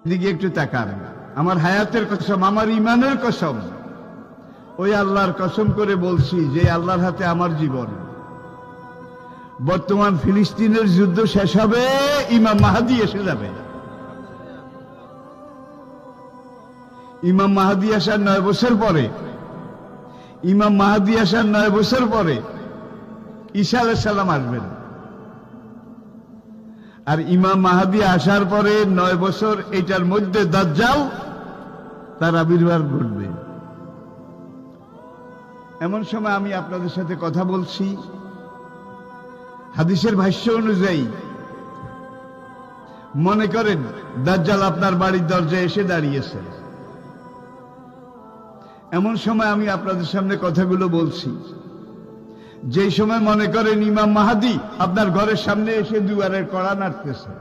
দিকে একটু তাকান। আমার হায়াতের কসম, আমার ইমানের কসম, ওই আল্লাহর কসম করে বলছি যে আল্লাহর হাতে আমার জীবন। বর্তমান ফিলিস্তিনের যুদ্ধ শেষ হবে, ইমাম মাহদী এসে যাবে। ইমাম মাহদী আসার 9 বছর পরে, ইমাম মাহদী আসার 9 বছর পরে ঈসা আলাইহিস সালাম আসবেন। আর ইমাম মাহদী আসার পরে 9 বছর, এটার মধ্যে দাজ্জাল তার আবির্ভাব ঘটবে। এমন সময় আমি আপনাদের সাথে কথা বলছি, হাদিসের ভাষ্য অনুযায়ী মনে করেন দাজ্জাল আপনার বাড়ির দরজায় এসে দাঁড়িয়েছে। এমন সময় আমি আপনাদের সামনে কথাগুলো বলছি, যেই সময় মনে করেন ইমাম মাহদী আপনার ঘরের সামনে এসে দুয়ারের কড়া নাড়তেছে।